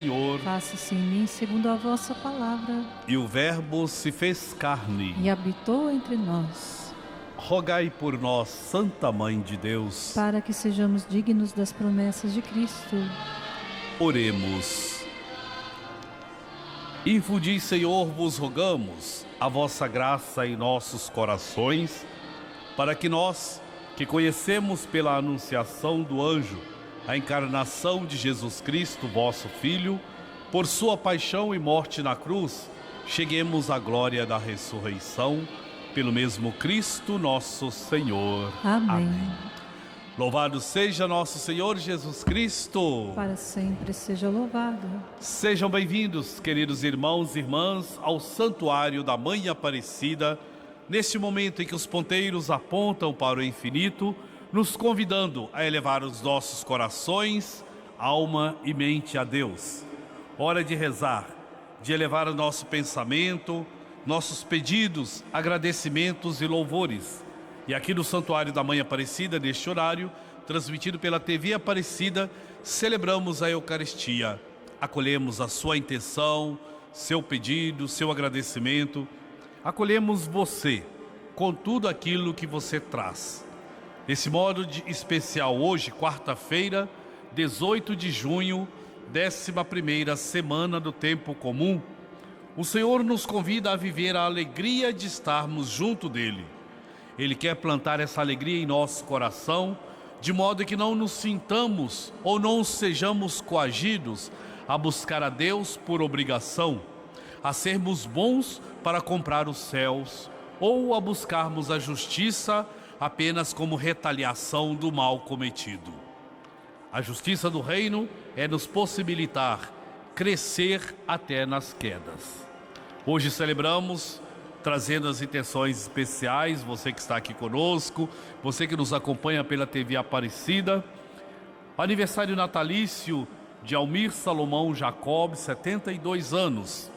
Senhor, faça-se em mim segundo a vossa palavra. e o Verbo se fez carne. E habitou entre nós, Rogai por nós, Santa Mãe de Deus. para que sejamos dignos das promessas de Cristo. Oremos. Infundi, Senhor, vos rogamos a vossa graça em nossos corações, para que nós, que conhecemos pela anunciação do anjo a encarnação de Jesus Cristo, vosso Filho, por sua paixão e morte na cruz, cheguemos à glória da ressurreição, pelo mesmo Cristo nosso Senhor. Amém. Louvado seja nosso Senhor Jesus Cristo. Para sempre seja louvado. Sejam bem-vindos, queridos irmãos e irmãs, ao Santuário da Mãe Aparecida, neste momento em que os ponteiros apontam para o infinito, nos convidando a elevar os nossos corações, alma e mente a Deus. Hora de rezar, de elevar o nosso pensamento, nossos pedidos, agradecimentos e louvores. E aqui no Santuário da Mãe Aparecida, neste horário, transmitido pela TV Aparecida, celebramos a Eucaristia. Acolhemos a sua intenção, seu pedido, seu agradecimento. Acolhemos você, com tudo aquilo que você traz. Desse modo especial hoje, quarta-feira, 18 de junho, 11ª semana do tempo comum, o Senhor nos convida a viver a alegria de estarmos junto dEle. Ele quer plantar essa alegria em nosso coração, de modo que não nos sintamos ou não sejamos coagidos a buscar a Deus por obrigação, a sermos bons para comprar os céus, ou a buscarmos a justiça apenas como retaliação do mal cometido. A justiça do reino é nos possibilitar crescer até nas quedas. Hoje celebramos, trazendo as intenções especiais, você que está aqui conosco, você que nos acompanha pela TV Aparecida, aniversário natalício de Almir Salomão Jacob, 72 anos.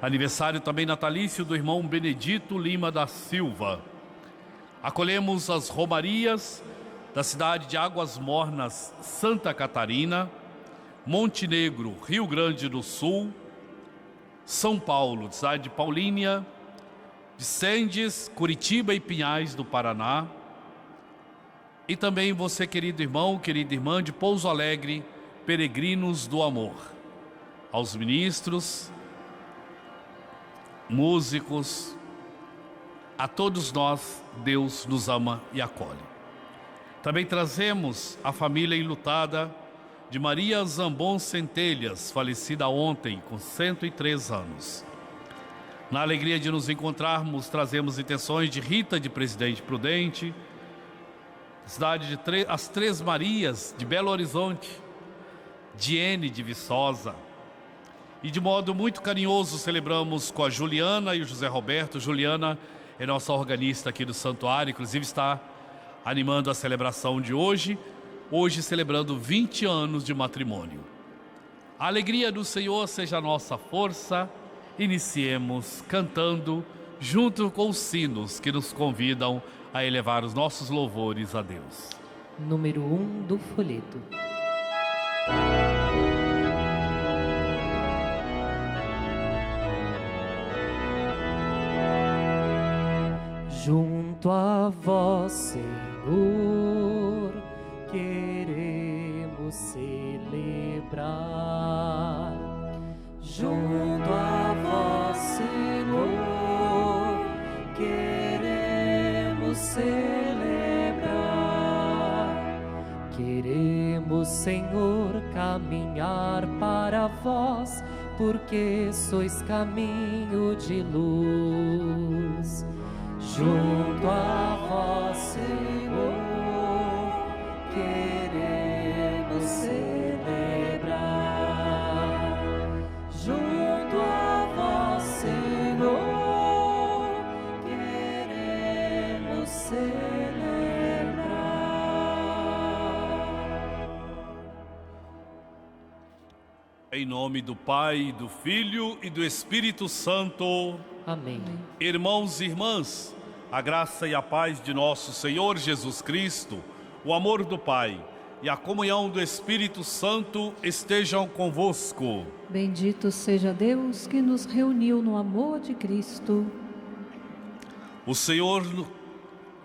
Aniversário também natalício do irmão Benedito Lima da Silva. Acolhemos as romarias da cidade de Águas Mornas, Santa Catarina, Montenegro, Rio Grande do Sul, São Paulo, cidade de Paulínia, de Sendes, Curitiba e Pinhais do Paraná, e também você, querido irmão, querida irmã, de Pouso Alegre, peregrinos do amor. Aos ministros, músicos, a todos nós, Deus nos ama e acolhe. Também trazemos a família enlutada de Maria Zambon Centelhas, falecida ontem, com 103 anos. Na alegria de nos encontrarmos, trazemos intenções de Rita de Presidente Prudente, cidade de as Três Marias de Belo Horizonte, Diene de Viçosa. E de modo muito carinhoso celebramos com a Juliana e o José Roberto. Juliana é nossa organista aqui do santuário, inclusive está animando a celebração de hoje celebrando 20 anos de matrimônio. A alegria do Senhor seja a nossa força. Iniciemos cantando junto com os sinos que nos convidam a elevar os nossos louvores a Deus. Número 1 do folheto. Junto a vós, Senhor, queremos celebrar. Junto a vós, Senhor, queremos celebrar. Queremos, Senhor, caminhar para vós, porque sois caminho de luz. Junto a vós, Senhor, queremos celebrar. Junto a vós, Senhor, queremos celebrar. Em nome do Pai, do Filho e do Espírito Santo. Amém. Irmãos e irmãs, a graça e a paz de nosso Senhor Jesus Cristo, o amor do Pai, e a comunhão do Espírito Santo estejam convosco. Bendito seja Deus que nos reuniu no amor de Cristo. O Senhor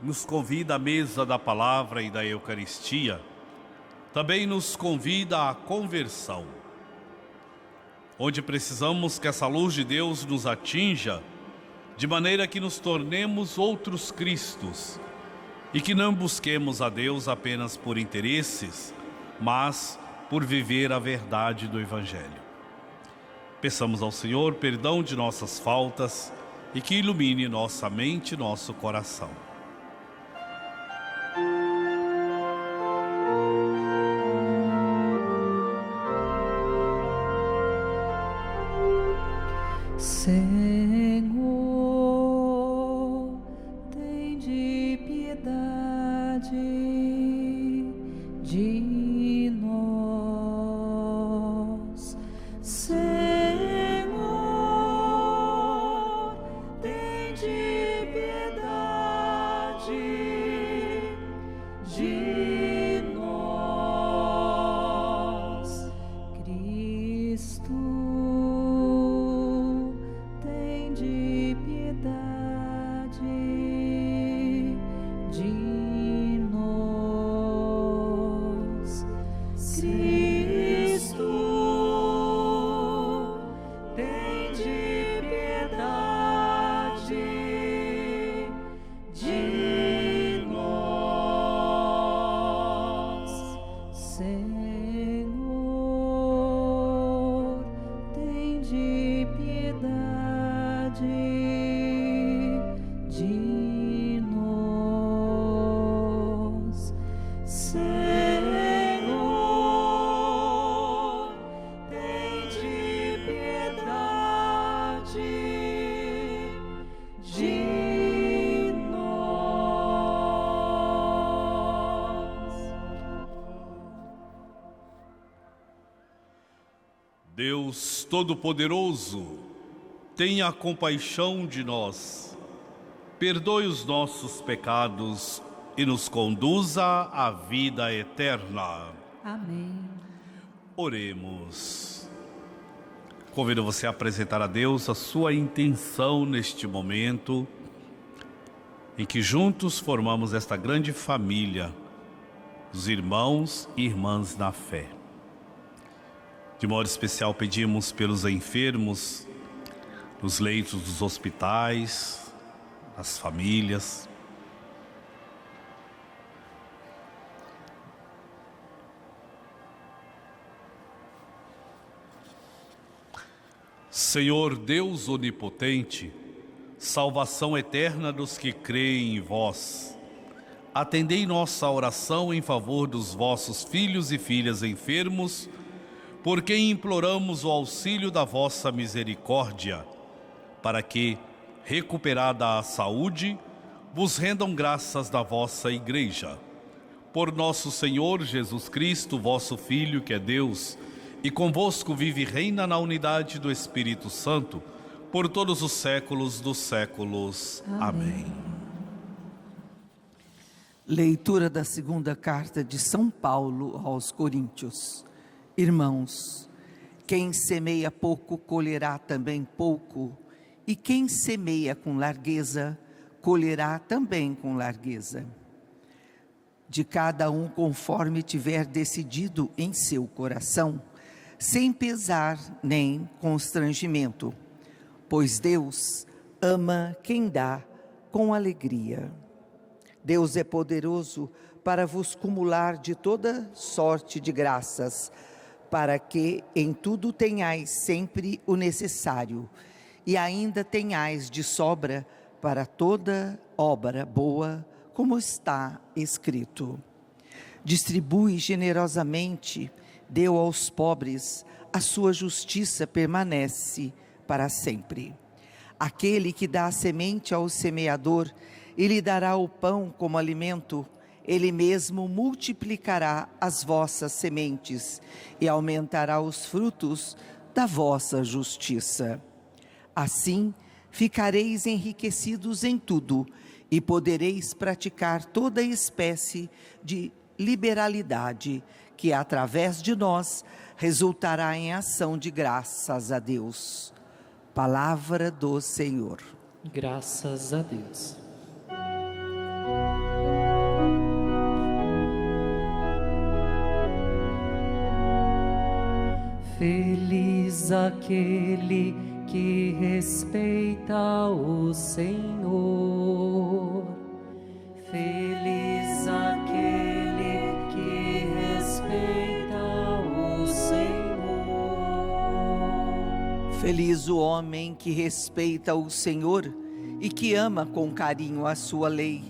nos convida à mesa da palavra e da Eucaristia. Também nos convida à conversão, onde precisamos que essa luz de Deus nos atinja, de maneira que nos tornemos outros Cristos e que não busquemos a Deus apenas por interesses, mas por viver a verdade do Evangelho. Peçamos ao Senhor perdão de nossas faltas e que ilumine nossa mente e nosso coração. Senhor, tende piedade de nós. Senhor, tende piedade de nós. Cristo, tende piedade de nós. Cristo, tende piedade de nós. Senhor, tende piedade de nós. Senhor, tende piedade de nós. Deus Todo-Poderoso, tenha compaixão de nós, perdoe os nossos pecados e nos conduza à vida eterna. Amém. Oremos. Convido você a apresentar a Deus a sua intenção neste momento em que juntos formamos esta grande família, os irmãos e irmãs na fé. De modo especial pedimos pelos enfermos, nos leitos dos hospitais, as famílias. Senhor Deus onipotente, salvação eterna dos que creem em vós, atendei nossa oração em favor dos vossos filhos e filhas enfermos, por quem imploramos o auxílio da vossa misericórdia, para que, recuperada a saúde, vos rendam graças da vossa Igreja. Por nosso Senhor Jesus Cristo, vosso Filho, que é Deus, e convosco vive e reina na unidade do Espírito Santo, por todos os séculos dos séculos. Amém. Leitura da segunda carta de São Paulo aos Coríntios. Irmãos, quem semeia pouco colherá também pouco, e quem semeia com largueza colherá também com largueza. De cada um conforme tiver decidido em seu coração, sem pesar nem constrangimento, pois Deus ama quem dá com alegria. Deus é poderoso para vos cumular de toda sorte de graças, para que em tudo tenhais sempre o necessário, e ainda tenhais de sobra para toda obra boa, como está escrito. Distribui generosamente, deu aos pobres, a sua justiça permanece para sempre. Aquele que dá a semente ao semeador, e lhe dará o pão como alimento, ele mesmo multiplicará as vossas sementes e aumentará os frutos da vossa justiça. Assim, ficareis enriquecidos em tudo e podereis praticar toda espécie de liberalidade, que através de nós resultará em ação de graças a Deus. Palavra do Senhor. Graças a Deus. Feliz aquele que respeita o Senhor. Feliz aquele que respeita o Senhor. Feliz o homem que respeita o Senhor e que ama com carinho a sua lei.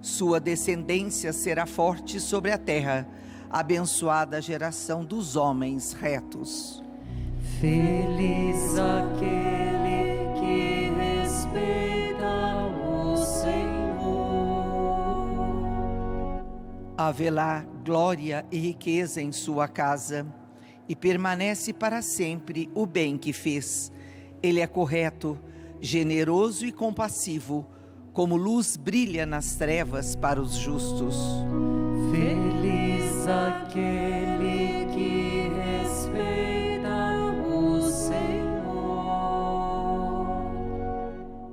Sua descendência será forte sobre a terra, abençoada a geração dos homens retos. Feliz aquele que respeita o Senhor. Haverá glória e riqueza em sua casa, e permanece para sempre o bem que fez. Ele é correto, generoso e compassivo, como luz brilha nas trevas para os justos. Feliz aquele que respeita o Senhor.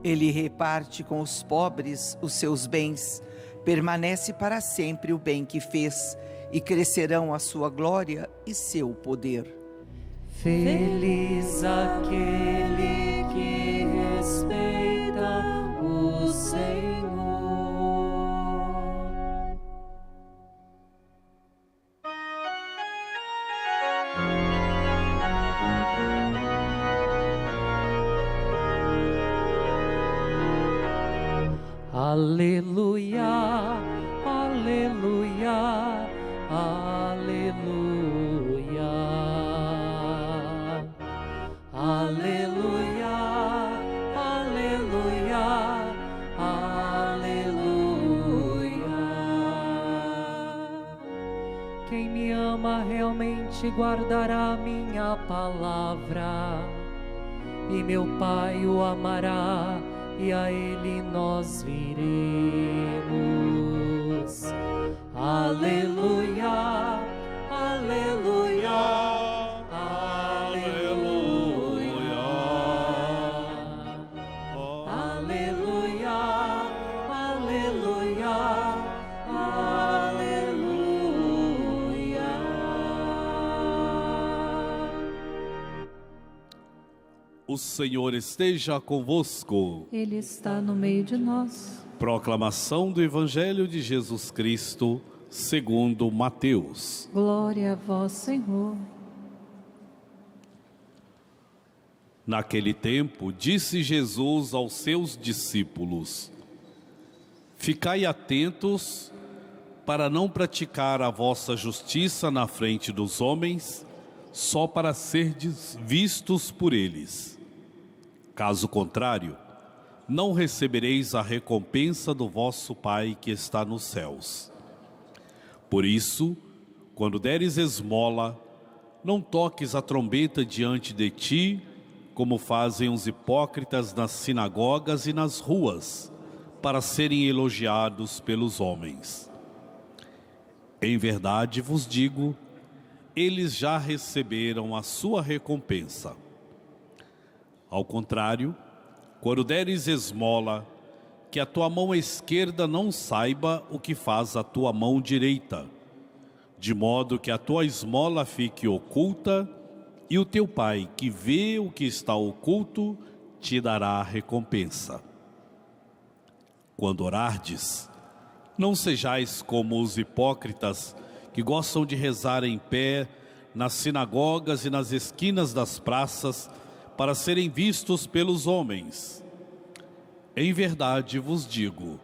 Ele reparte com os pobres os seus bens, permanece para sempre o bem que fez, e crescerão a sua glória e seu poder. Feliz aquele que respeita o Senhor. Aleluia, aleluia, aleluia, aleluia, aleluia, aleluia. Quem me ama realmente guardará minha palavra, e meu Pai o amará, e a Ele nós viremos. Aleluia, aleluia, aleluia, aleluia, aleluia, aleluia. O Senhor esteja convosco. Ele está no meio de nós. Proclamação do Evangelho de Jesus Cristo, segundo Mateus. Glória a vós, Senhor. Naquele tempo, disse Jesus aos seus discípulos: Ficai atentos para não praticar a vossa justiça na frente dos homens, só para serdes vistos por eles. Caso contrário, não recebereis a recompensa do vosso Pai que está nos céus. Por isso, quando deres esmola, não toques a trombeta diante de ti, como fazem os hipócritas nas sinagogas e nas ruas, para serem elogiados pelos homens. Em verdade vos digo, eles já receberam a sua recompensa. Ao contrário, quando deres esmola, que a tua mão esquerda não saiba o que faz a tua mão direita, de modo que a tua esmola fique oculta, e o teu Pai, que vê o que está oculto, te dará a recompensa. Quando orardes, não sejais como os hipócritas, que gostam de rezar em pé, nas sinagogas e nas esquinas das praças, para serem vistos pelos homens. Em verdade vos digo,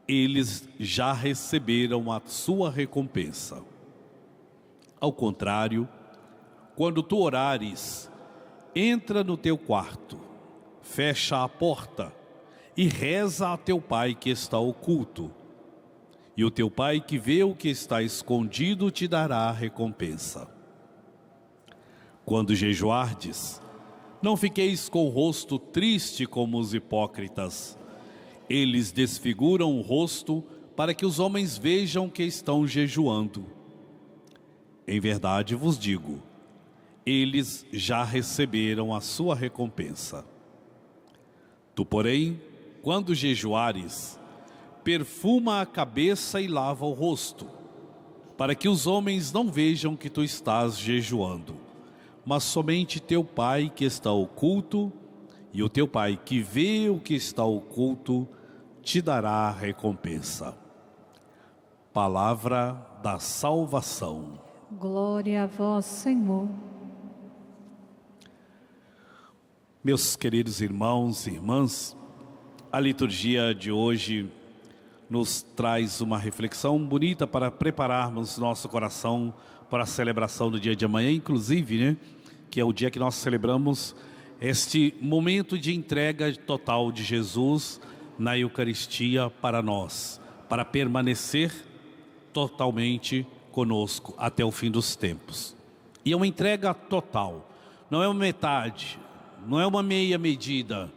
eles já receberam a sua recompensa. Ao contrário, quando tu orares, entra no teu quarto, fecha a porta e reza a teu Pai que está oculto. E o teu Pai que vê o que está escondido te dará a recompensa. Quando jejuardes, não fiqueis com o rosto triste como os hipócritas. Eles desfiguram o rosto para que os homens vejam que estão jejuando. Em verdade vos digo, eles já receberam a sua recompensa. Tu, porém, quando jejuares, perfuma a cabeça e lava o rosto, para que os homens não vejam que tu estás jejuando, mas somente teu Pai que está oculto, e o teu Pai que vê o que está oculto, te dará a recompensa. Palavra da salvação. Glória a vós, Senhor. Meus queridos irmãos e irmãs, a liturgia de hoje nos traz uma reflexão bonita para prepararmos nosso coração para a celebração do dia de amanhã, inclusive, né, que é o dia que nós celebramos este momento de entrega total de Jesus na Eucaristia para nós, para permanecer totalmente conosco até o fim dos tempos. E é uma entrega total, não é uma metade, não é uma meia medida,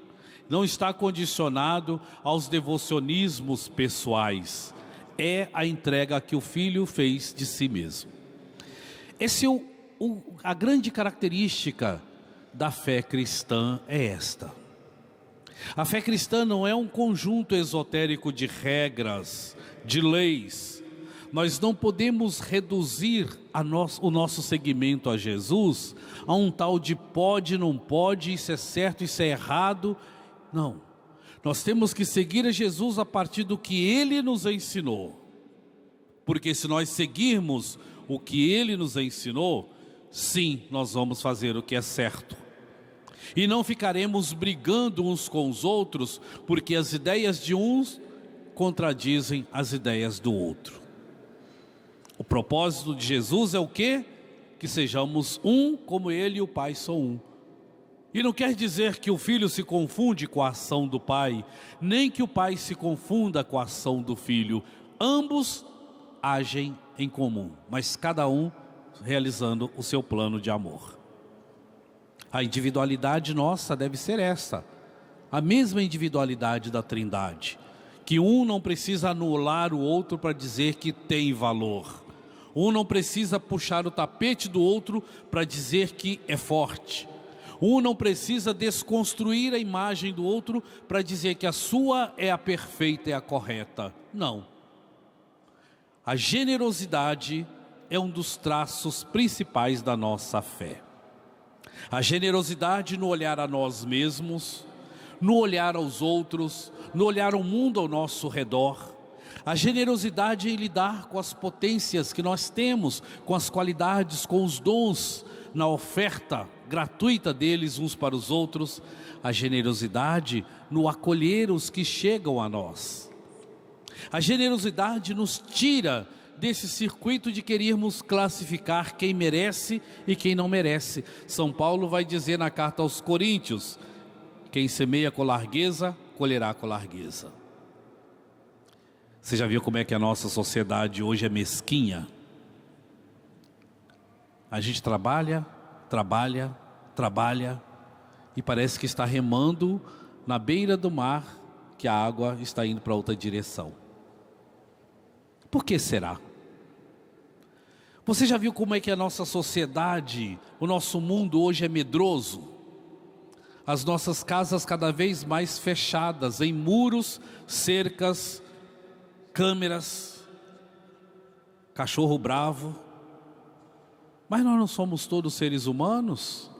não está condicionado aos devocionismos pessoais, é a entrega que o Filho fez de si mesmo. Essa é a grande característica da fé cristã, é esta. A fé cristã não é um conjunto esotérico de regras, de leis. Nós não podemos reduzir o nosso seguimento a Jesus a um tal de pode, não pode, isso é certo, isso é errado. Não, nós temos que seguir a Jesus a partir do que Ele nos ensinou. Porque se nós seguirmos o que Ele nos ensinou, sim, nós vamos fazer o que é certo. E não ficaremos brigando uns com os outros, porque as ideias de uns contradizem as ideias do outro. O propósito de Jesus é o quê? Que sejamos um como Ele e o Pai são um. E não quer dizer que o Filho se confunde com a ação do Pai, nem que o Pai se confunda com a ação do Filho. Ambos agem em comum, mas cada um realizando o seu plano de amor. A individualidade nossa deve ser essa, a mesma individualidade da Trindade, que um não precisa anular o outro para dizer que tem valor. Um não precisa puxar o tapete do outro para dizer que é forte. Um não precisa desconstruir a imagem do outro para dizer que a sua é a perfeita e a correta. Não. A generosidade é um dos traços principais da nossa fé. A generosidade no olhar a nós mesmos, no olhar aos outros, no olhar ao mundo ao nosso redor. A generosidade em lidar com as potências que nós temos, com as qualidades, com os dons, na oferta gratuita deles uns para os outros. A generosidade no acolher os que chegam a nós. A generosidade nos tira desse circuito de querermos classificar quem merece e quem não merece. São Paulo vai dizer na carta aos Coríntios, quem semeia com largueza, colherá com largueza. Você já viu como é que a nossa sociedade hoje é mesquinha? A gente trabalha e parece que está remando na beira do mar, que a água está indo para outra direção. Por que será? Você já viu como é que a nossa sociedade, o nosso mundo hoje é medroso? As nossas casas cada vez mais fechadas, em muros, cercas, câmeras, cachorro bravo. Mas nós não somos todos seres humanos?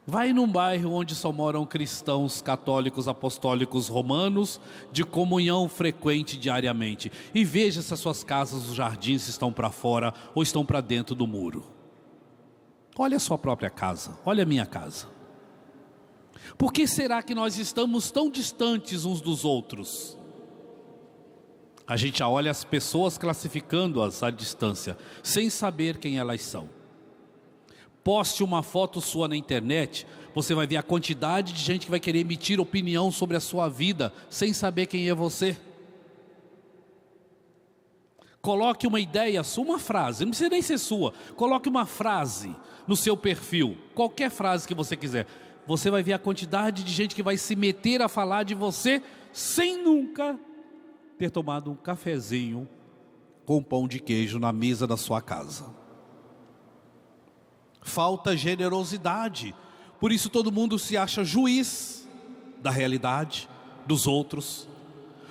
Vai num bairro onde só moram cristãos, católicos, apostólicos, romanos, de comunhão frequente diariamente, e veja se as suas casas, os jardins estão para fora ou estão para dentro do muro. Olha a sua própria casa, olha a minha casa. Por que será que nós estamos tão distantes uns dos outros? A gente já olha as pessoas classificando-as à distância, sem saber quem elas são. Poste uma foto sua na internet, você vai ver a quantidade de gente que vai querer emitir opinião sobre a sua vida, sem saber quem é você. Coloque uma ideia sua, uma frase, não precisa nem ser sua. Coloque uma frase no seu perfil, qualquer frase que você quiser. Você vai ver a quantidade de gente que vai se meter a falar de você, sem nunca ter tomado um cafezinho com pão de queijo na mesa da sua casa. Falta generosidade, por isso todo mundo se acha juiz da realidade dos outros.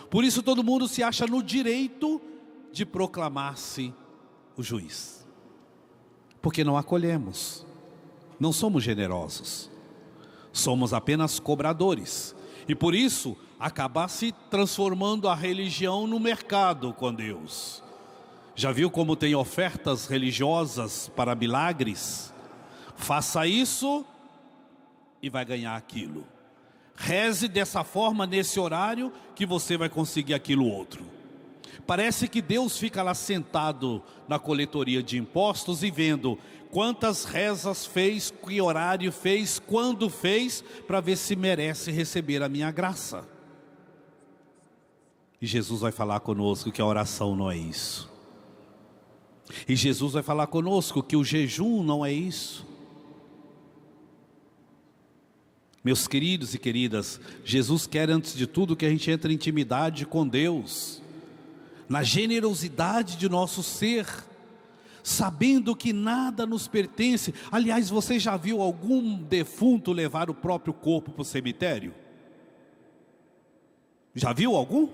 Por isso todo mundo se acha no direito de proclamar-se o juiz. Porque não acolhemos, não somos generosos, somos apenas cobradores. E por isso acaba se transformando a religião no mercado com Deus. Já viu como tem ofertas religiosas para milagres? Faça isso e vai ganhar aquilo. Reze dessa forma nesse horário que você vai conseguir aquilo outro. Parece que Deus fica lá sentado na coletoria de impostos e vendo quantas rezas fez, que horário fez, quando fez, para ver se merece receber a minha graça. E Jesus vai falar conosco que a oração não é isso. E Jesus vai falar conosco que o jejum não é isso. Meus queridos e queridas, Jesus quer antes de tudo que a gente entre em intimidade com Deus, na generosidade de nosso ser, sabendo que nada nos pertence. Aliás, você já viu algum defunto levar o próprio corpo para o cemitério? Já viu algum?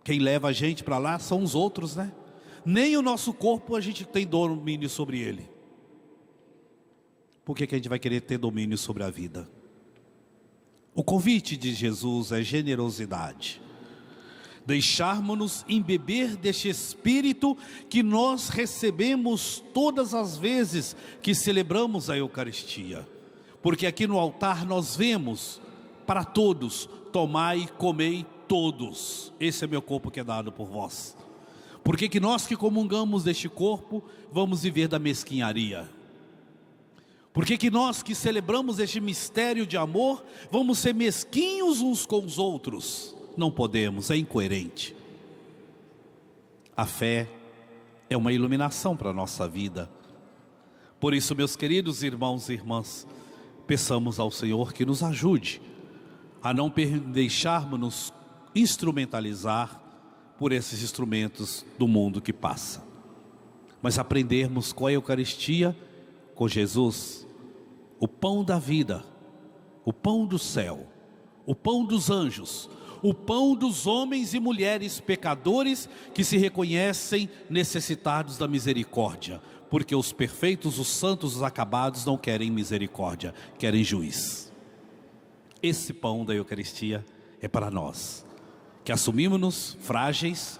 Quem leva a gente para lá são os outros, né? Nem o nosso corpo a gente tem domínio sobre ele. Por que a gente vai querer ter domínio sobre a vida? O convite de Jesus é generosidade. Deixarmos-nos embeber deste Espírito que nós recebemos todas as vezes que celebramos a Eucaristia. Porque aqui no altar nós vemos para todos: tomai e comei todos, esse é meu corpo que é dado por vós. Por que nós que comungamos deste corpo vamos viver da mesquinharia? Por que nós que celebramos este mistério de amor vamos ser mesquinhos uns com os outros? Não podemos, é incoerente. A fé é uma iluminação para a nossa vida. Por isso, meus queridos irmãos e irmãs, peçamos ao Senhor que nos ajude a não deixarmos-nos instrumentalizar por esses instrumentos do mundo que passa, mas aprendermos com a Eucaristia, com Jesus, o pão da vida, o pão do céu, o pão dos anjos, o pão dos homens e mulheres pecadores que se reconhecem necessitados da misericórdia, porque os perfeitos, os santos, os acabados não querem misericórdia, querem juiz. Esse pão da Eucaristia é para nós, que assumimos-nos frágeis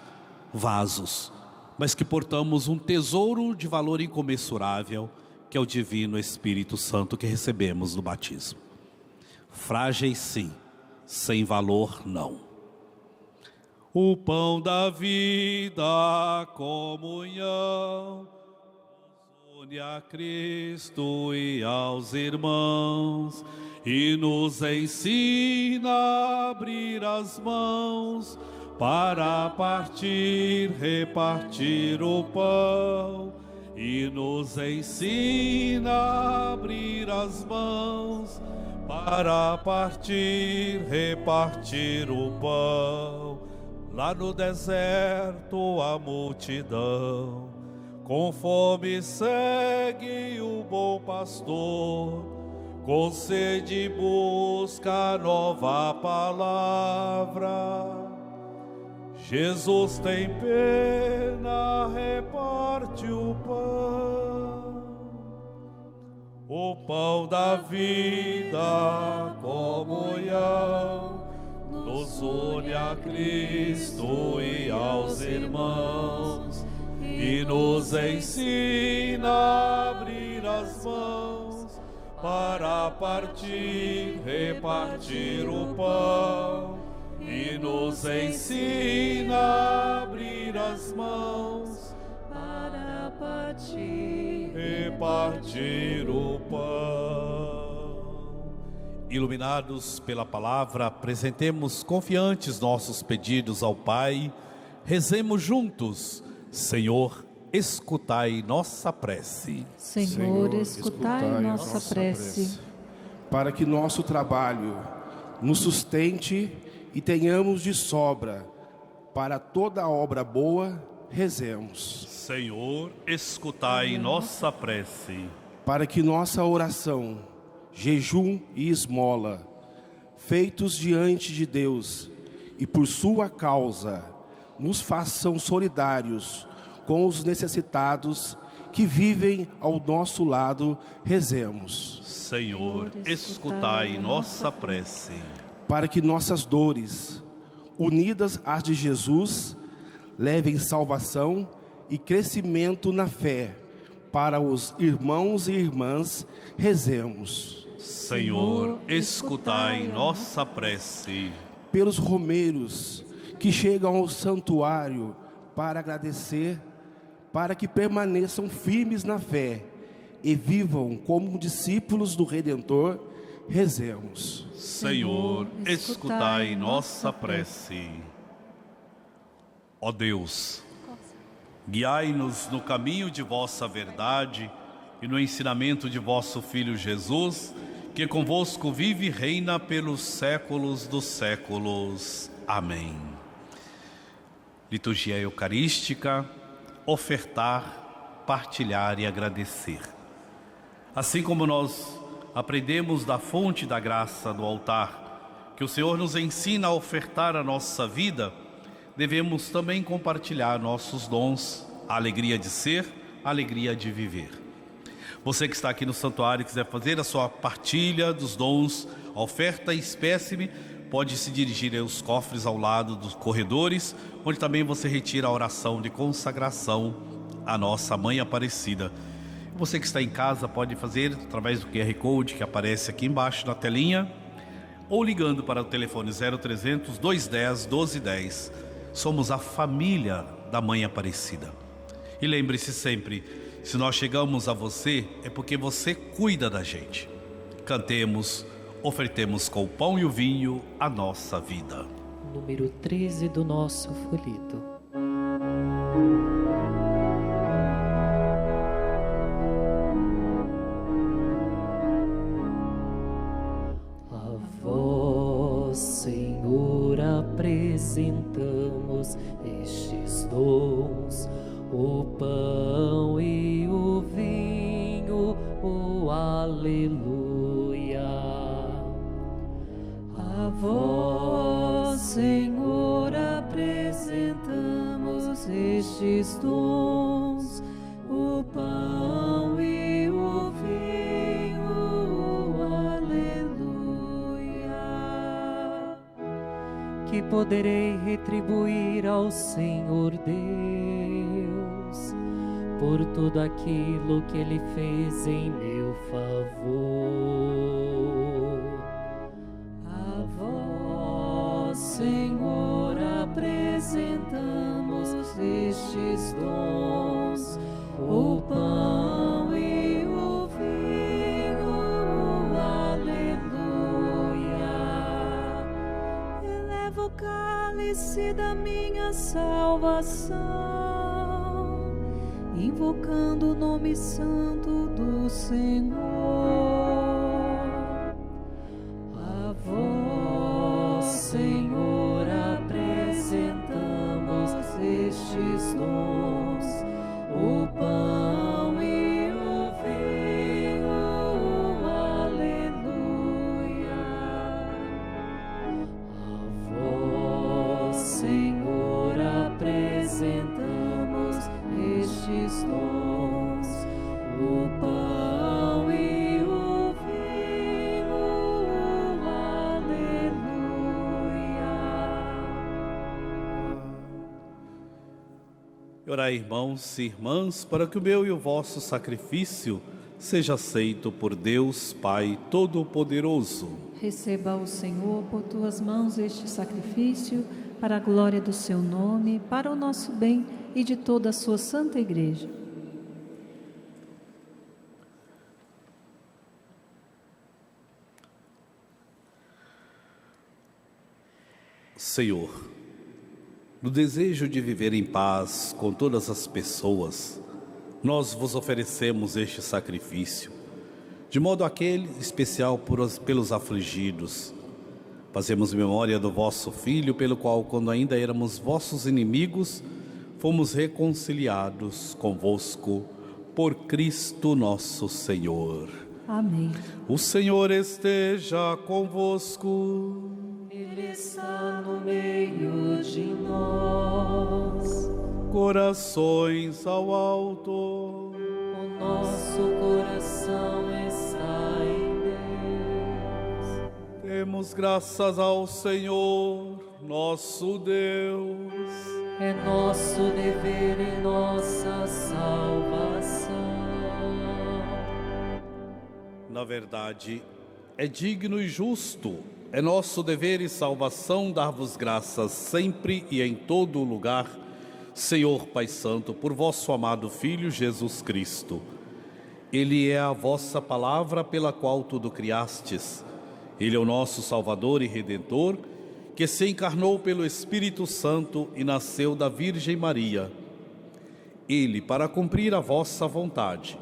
vasos, mas que portamos um tesouro de valor incomensurável, que é o divino Espírito Santo que recebemos no batismo. Frágeis sim, sem valor não. O pão da vida, a comunhão, une a Cristo e aos irmãos, e nos ensina a abrir as mãos, para partir, repartir o pão, e nos ensina a abrir as mãos, para partir, repartir o pão. Lá no deserto a multidão, com fome segue o bom pastor, com sede busca a nova palavra. Jesus tem pena, reparte o pão da vida, a comunhão, nos une a Cristo e aos irmãos, e nos ensina a abrir as mãos, para partir, repartir o pão, e nos ensina a abrir as mãos, para partir, repartir o pão. Iluminados pela palavra, apresentemos confiantes nossos pedidos ao Pai. Rezemos juntos. Senhor, escutai nossa prece. Senhor, escutai nossa prece. Para que nosso trabalho nos sustente e tenhamos de sobra para toda obra boa, rezemos. Senhor, escutai nossa prece. Para que nossa oração, jejum e esmola, feitos diante de Deus e por sua causa, nos façam solidários com os necessitados que vivem ao nosso lado, rezemos. Senhor, escutai nossa prece. Para que nossas dores, unidas às de Jesus, levem salvação e crescimento na fé para os irmãos e irmãs, rezemos. Senhor, escutai nossa prece. Pelos romeiros que chegam ao santuário para agradecer, para que permaneçam firmes na fé e vivam como discípulos do Redentor, rezemos. Senhor, escutai nossa prece. Ó Deus, guiai-nos no caminho de vossa verdade e no ensinamento de vosso Filho Jesus, que convosco vive e reina pelos séculos dos séculos. Amém. Liturgia eucarística, ofertar, partilhar e agradecer. Assim como nós aprendemos da fonte da graça do altar, que o Senhor nos ensina a ofertar a nossa vida, devemos também compartilhar nossos dons, a alegria de ser, a alegria de viver. Você que está aqui no santuário e quiser fazer a sua partilha dos dons, a oferta e espécime, pode se dirigir aos cofres ao lado dos corredores, onde também você retira a oração de consagração à nossa Mãe Aparecida. Você que está em casa pode fazer através do QR Code que aparece aqui embaixo na telinha, ou ligando para o telefone 0300 210 1210. Somos a família da Mãe Aparecida. E lembre-se sempre, se nós chegamos a você, é porque você cuida da gente. Cantemos, ofertemos com o pão e o vinho a nossa vida. Número 13 do nosso folheto. A vós, Senhor, apresentamos estes dons, o pão e o vinho, o aleluia. A vós, Senhor, apresentamos estes dons, o pão e o vinho, o aleluia. Que poderei retribuir ao Senhor Deus por tudo aquilo que Ele fez em meu favor. A vós, Senhor, apresentamos estes dons, o pão e o vinho, aleluia. Eleva o cálice da minha salvação, invocando o nome santo do Senhor. A vós, Senhor, apresentamos estes dons, o pão e o vinho, aleluia. A vós, Senhor, apresentamos estes dons, o pão e o vinho, aleluia. Orai, irmãos e irmãs, para que o meu e o vosso sacrifício seja aceito por Deus Pai Todo-Poderoso. Receba o Senhor por tuas mãos este sacrifício, para a glória do seu nome, para o nosso bem e de toda a sua santa igreja. Senhor, no desejo de viver em paz com todas as pessoas, nós vos oferecemos este sacrifício, de modo aquele especial pelos afligidos, Fazemos memória do vosso Filho, pelo qual, quando ainda éramos vossos inimigos, fomos reconciliados convosco por Cristo nosso Senhor. Amém. O Senhor esteja convosco. Ele está no meio de nós. Corações ao alto. O nosso coração está em Deus. Demos graças ao Senhor, nosso Deus. É nosso dever e nossa salvação. Na verdade, é digno e justo, é nosso dever e salvação dar-vos graças sempre e em todo lugar, Senhor Pai Santo, por vosso amado Filho Jesus Cristo. Ele é a vossa palavra pela qual tudo criastes. Ele é o nosso Salvador e Redentor, que se encarnou pelo Espírito Santo e nasceu da Virgem Maria. Ele, para cumprir a vossa vontade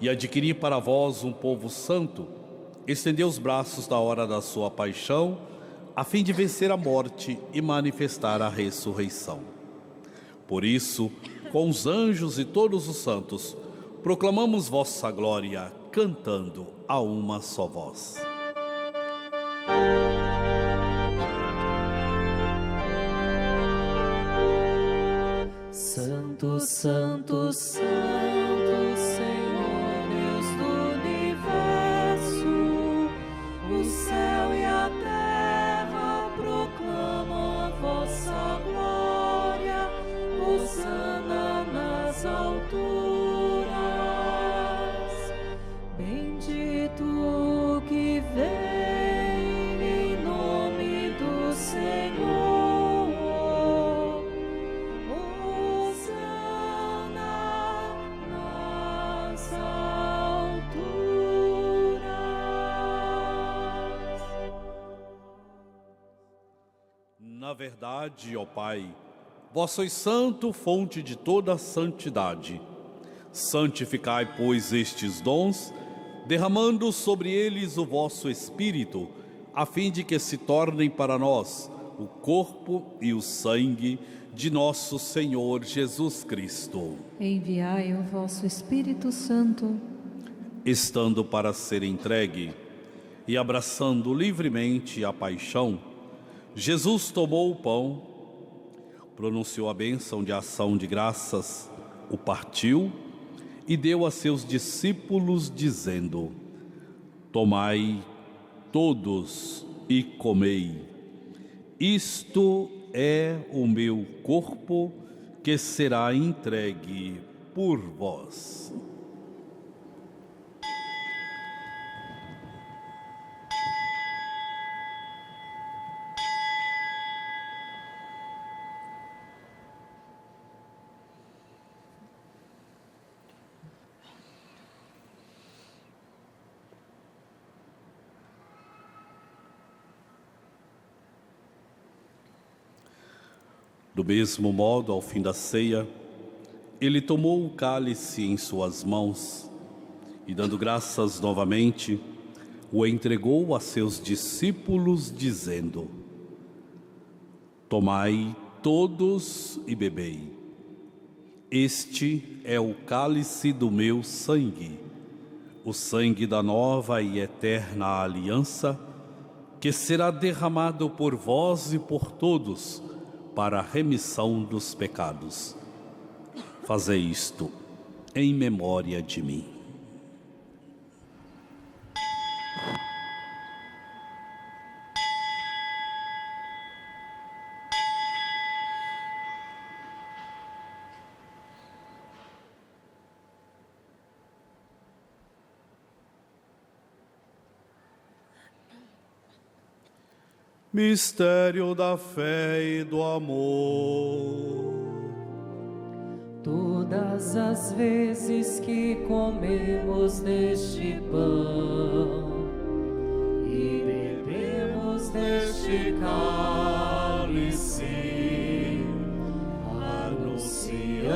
e adquirir para vós um povo santo, estendeu os braços na hora da sua paixão, a fim de vencer a morte e manifestar a ressurreição. Por isso, com os anjos e todos os santos, proclamamos vossa glória, cantando a uma só voz. Santo, santo, santo, Senhor Deus do universo, o céu e a terra proclamam a vossa glória, hosana nas alturas. Bendito o que vem em nome do Senhor. Na verdade, ó Pai, vós sois santo, fonte de toda a santidade. Santificai, pois, estes dons, derramando sobre eles o vosso Espírito, a fim de que se tornem para nós o corpo e o sangue de nosso Senhor Jesus Cristo. Enviai o vosso Espírito Santo. Estando para ser entregue e abraçando livremente a paixão, Jesus tomou o pão, pronunciou a bênção de ação de graças, o partiu e deu a seus discípulos, dizendo: tomai todos e comei. Isto é o meu corpo que será entregue por vós. Do mesmo modo, ao fim da ceia, ele tomou o cálice em suas mãos e, dando graças novamente, o entregou a seus discípulos, dizendo: tomai todos e bebei. Este é o cálice do meu sangue, o sangue da nova e eterna aliança, que será derramado por vós e por todos, para a remissão dos pecados. Fazei isto em memória de mim. Mistério da fé e do amor. Todas as vezes que comemos deste pão e bebemos deste cálice, anunciamos,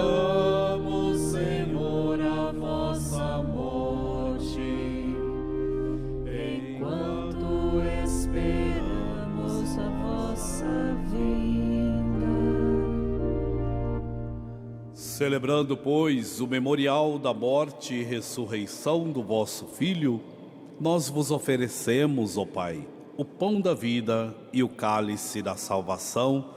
Senhor, a vossa morte, enquanto esperamos Celebrando, pois, o memorial da morte e ressurreição do vosso Filho, nós vos oferecemos, ó Pai, o pão da vida e o cálice da salvação,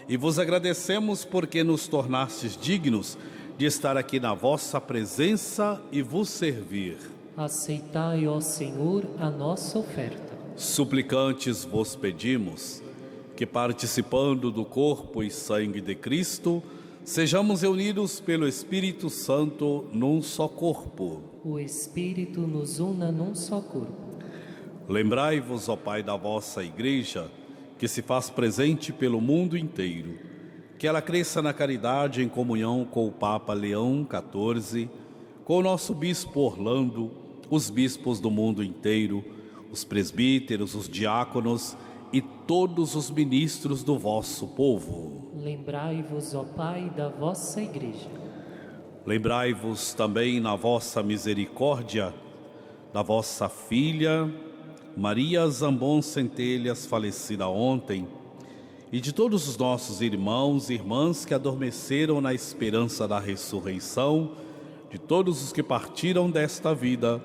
e vos agradecemos porque nos tornastes dignos de estar aqui na vossa presença e vos servir. Aceitai, ó Senhor, a nossa oferta. Suplicantes vos pedimos que, participando do corpo e sangue de Cristo, sejamos reunidos pelo Espírito Santo num só corpo. O Espírito nos una num só corpo. Lembrai-vos, ó Pai, da vossa Igreja, que se faz presente pelo mundo inteiro. Que ela cresça na caridade em comunhão com o Papa Leão XIV, com o nosso Bispo Orlando, os bispos do mundo inteiro, os presbíteros, os diáconos e todos os ministros do vosso povo. Lembrai-vos, ó Pai, da vossa Igreja. Lembrai-vos também na vossa misericórdia da vossa filha Maria Zambon Centelhas, falecida ontem, e de todos os nossos irmãos e irmãs que adormeceram na esperança da ressurreição, de todos os que partiram desta vida,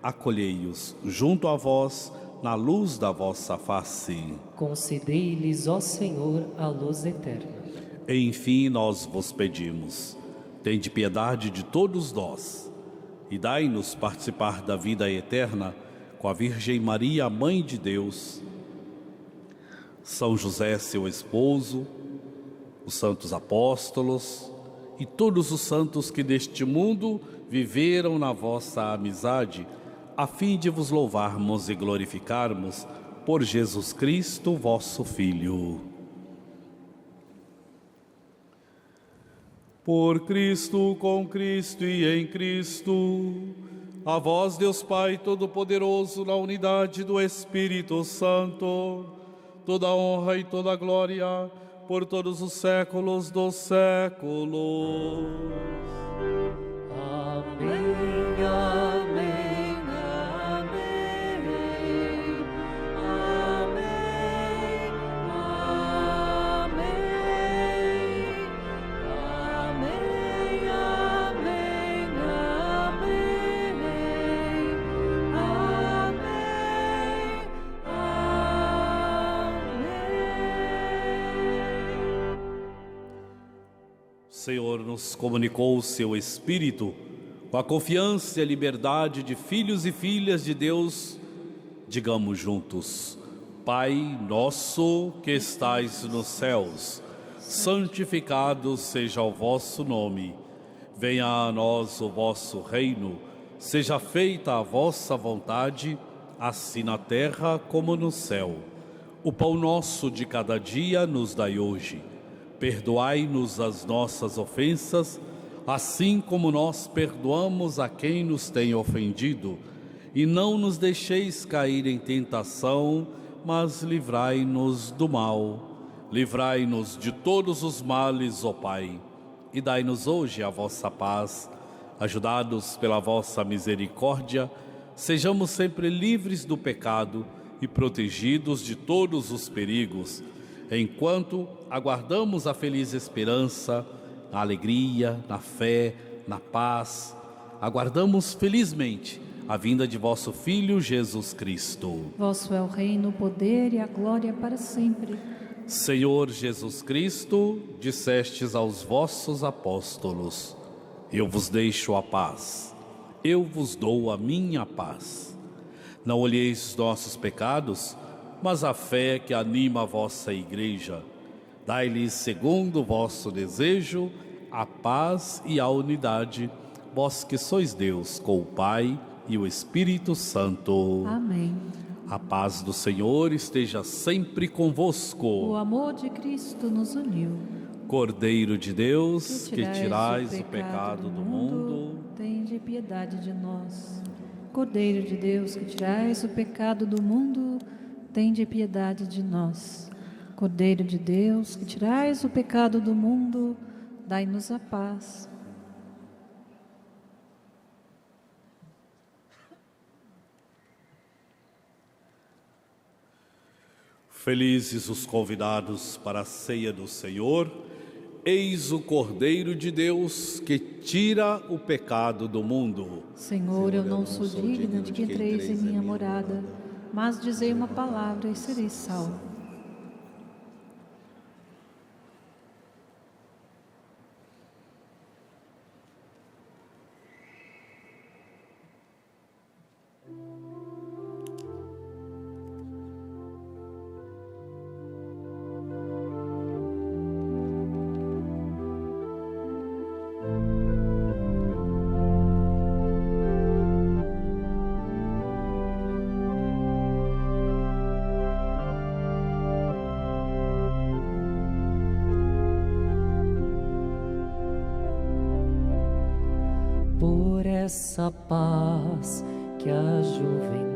acolhei-os junto a vós na luz da vossa face. Concedei-lhes, ó Senhor, a luz eterna. Enfim, nós vos pedimos, tende piedade de todos nós e dai-nos participar da vida eterna com a Virgem Maria, Mãe de Deus, São José, seu esposo, os santos apóstolos e todos os santos que deste mundo viveram na vossa amizade, a fim de vos louvarmos e glorificarmos por Jesus Cristo, vosso Filho. Por Cristo, com Cristo e em Cristo, a vós, Deus Pai Todo-Poderoso, na unidade do Espírito Santo, toda honra e toda glória por todos os séculos dos séculos. Amém, amém, amém, amém, amém, amém, O Senhor nos comunicou o seu Espírito com a confiança e a liberdade de filhos e filhas de Deus. Digamos juntos: Pai nosso que estais nos céus, santificado seja o vosso nome. Venha a nós o vosso reino, seja feita a vossa vontade, assim na terra como no céu. O pão nosso de cada dia nos dai hoje. Perdoai-nos as nossas ofensas, assim como nós perdoamos a quem nos tem ofendido. E não nos deixeis cair em tentação, mas livrai-nos do mal. Livrai-nos de todos os males, ó Pai, e dai-nos hoje a vossa paz. Ajudados pela vossa misericórdia, sejamos sempre livres do pecado e protegidos de todos os perigos, enquanto aguardamos a feliz esperança, na alegria, na fé, na paz. Aguardamos felizmente a vinda de vosso Filho Jesus Cristo. Vosso é o reino, o poder e a glória para sempre. Senhor Jesus Cristo, dissestes aos vossos apóstolos: eu vos deixo a paz, eu vos dou a minha paz. Não olheis os nossos pecados, mas a fé que anima a vossa Igreja. Dai-lhes, segundo o vosso desejo, a paz e a unidade, vós que sois Deus, com o Pai e o Espírito Santo. Amém. A paz do Senhor esteja sempre convosco. O amor de Cristo nos uniu. Cordeiro de Deus, que tirais o pecado do mundo, tende piedade de nós. Cordeiro de Deus, que tirais o pecado do mundo, tende piedade de nós. Cordeiro de Deus, que tirais o pecado do mundo, dai-nos a paz. Felizes os convidados para a ceia do Senhor, Eis o Cordeiro de Deus que tira o pecado do mundo. Senhor, eu não sou digna de que entreis em minha morada, mas dizei uma palavra e serei salvo. Por essa paz que a juventude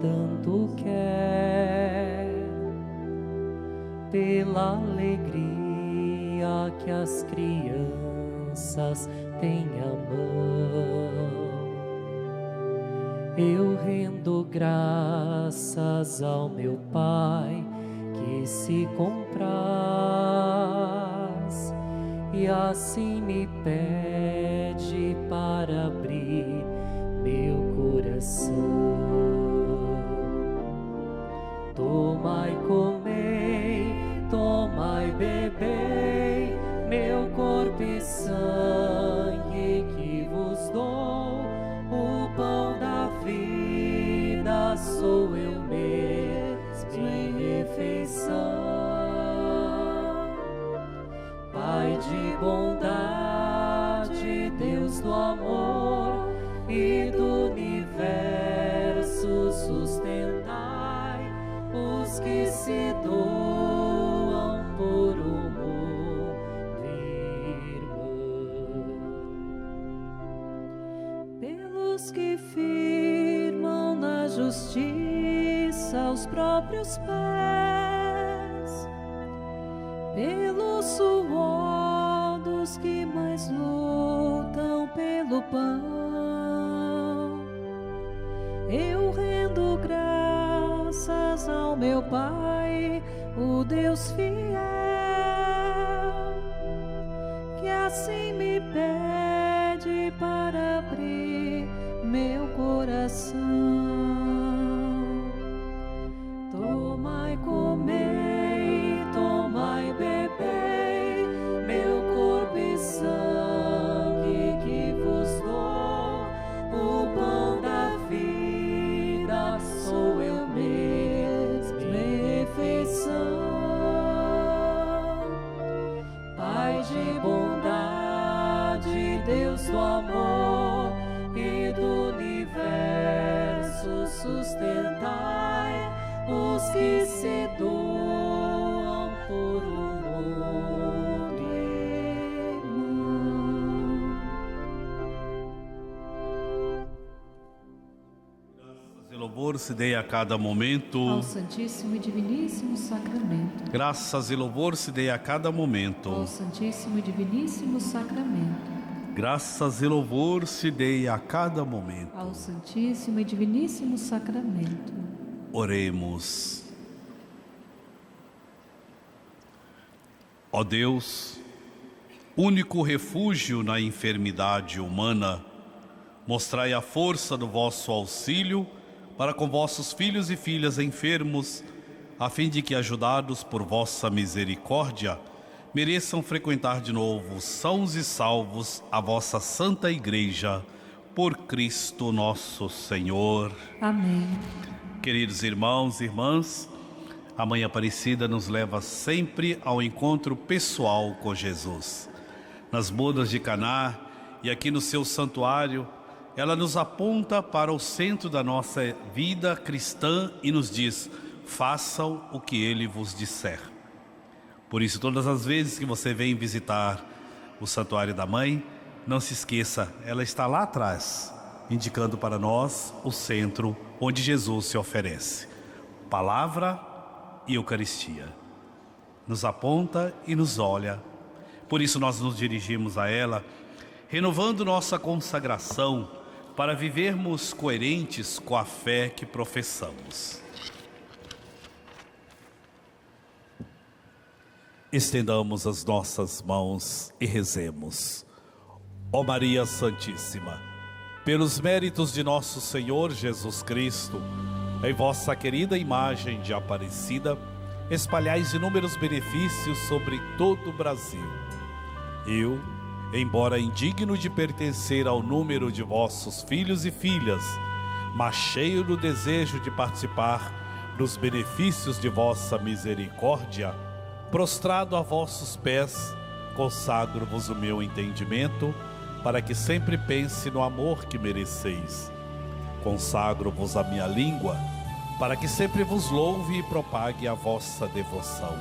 tanto quer, pela alegria que as crianças têm à mão, eu rendo graças ao meu Pai que se compraz e assim me pede para abrir meu coração. Tomai, comei, tomai, bebei, meu corpo e sangue que vos dou, o pão da vida sou eu mesmo em refeição. Pai de bondade, Deus do amor e do universo, sustentai os que se doam por um mundo irmão. Pelos que firmam na justiça os próprios pés, pelo suor dos que mais lutam pelo pão, eu rendo graças ao meu Pai, o Deus fiel, que assim me pede para abrir meu coração. Tomai, comei, tomai, bebei, meu corpo e sangue que vos dou, o pão da vida sou eu mesmo em refeição. Pai de bondade, Deus do amor e do universo, sustentai os que se doam por um mundo irmão. Graças e louvor se dê a cada momento. Ao Santíssimo e Diviníssimo Sacramento. Graças e louvor se dê a cada momento. Ao Santíssimo e Diviníssimo Sacramento. Graças e louvor se dê a cada momento. Ao Santíssimo e Diviníssimo Sacramento. Oremos. Ó Deus, único refúgio na enfermidade humana, mostrai a força do vosso auxílio para com vossos filhos e filhas enfermos, a fim de que, ajudados por vossa misericórdia, mereçam frequentar de novo, sãos e salvos, a vossa Santa Igreja, por Cristo nosso Senhor. Amém. Queridos irmãos e irmãs, a Mãe Aparecida nos leva sempre ao encontro pessoal com Jesus. Nas bodas de Caná e aqui no seu santuário, ela nos aponta para o centro da nossa vida cristã e nos diz: façam o que Ele vos disser. Por isso, todas as vezes que você vem visitar o Santuário da Mãe, não se esqueça, ela está lá atrás, indicando para nós o centro onde Jesus se oferece. Palavra e Eucaristia. Nos aponta e nos olha. Por isso nós nos dirigimos a ela, renovando nossa consagração para vivermos coerentes com a fé que professamos. Estendamos as nossas mãos e rezemos. Ó Maria Santíssima, pelos méritos de nosso Senhor Jesus Cristo, em vossa querida imagem de Aparecida, espalhais inúmeros benefícios sobre todo o Brasil. Eu, embora indigno de pertencer ao número de vossos filhos e filhas, mas cheio do desejo de participar dos benefícios de vossa misericórdia, prostrado a vossos pés, consagro-vos o meu entendimento, para que sempre pense no amor que mereceis. Consagro-vos a minha língua, para que sempre vos louve e propague a vossa devoção.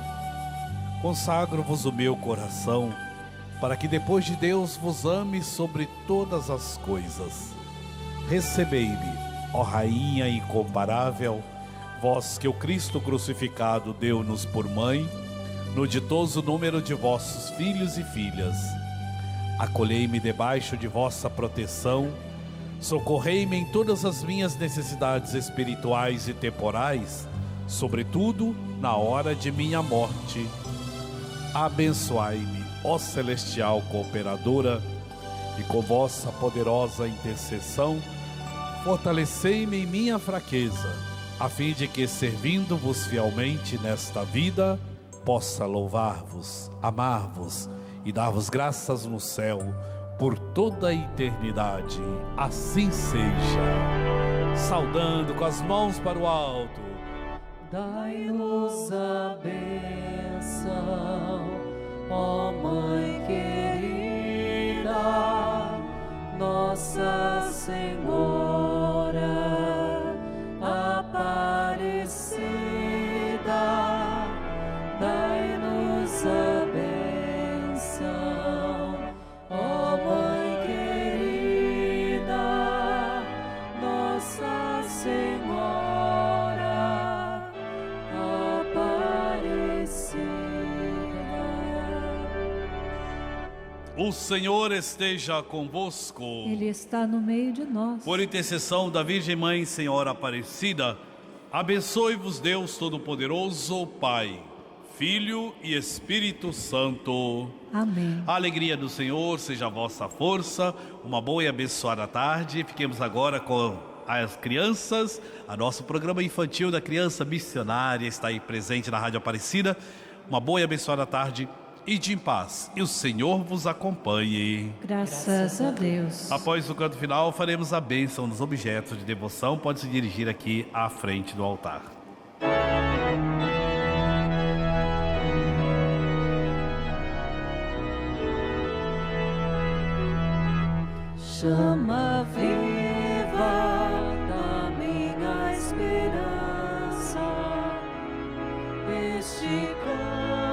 Consagro-vos o meu coração, para que depois de Deus vos ame sobre todas as coisas. Recebei-me, ó Rainha incomparável, vós que o Cristo crucificado deu-nos por mãe, no ditoso número de vossos filhos e filhas. Acolhei-me debaixo de vossa proteção, socorrei-me em todas as minhas necessidades espirituais e temporais, sobretudo na hora de minha morte. Abençoai-me, ó celestial cooperadora, e com vossa poderosa intercessão, fortalecei-me em minha fraqueza, a fim de que, servindo-vos fielmente nesta vida, possa louvar-vos, amar-vos e dar-vos graças no céu por toda a eternidade. Assim seja. Saudando com as mãos para o alto. Dai-nos a bênção, ó Mãe querida, Nossa Senhora Aparecida. Dai-nos a bênção, ó Mãe querida, Nossa Senhora Aparecida. O Senhor esteja convosco. Ele está no meio de nós. Por intercessão da Virgem Mãe, Senhora Aparecida, abençoe-vos Deus Todo-Poderoso, Pai, Filho e Espírito Santo. Amém. A alegria do Senhor seja a vossa força. Uma boa e abençoada tarde. Fiquemos agora com as crianças. A nosso programa infantil da criança missionária está aí presente na Rádio Aparecida. Uma boa e abençoada tarde. Ide em paz e o Senhor vos acompanhe. Graças a Deus. Após o canto final, faremos a bênção dos objetos de devoção. Pode se dirigir aqui à frente do altar. Chama viva da minha esperança, este canto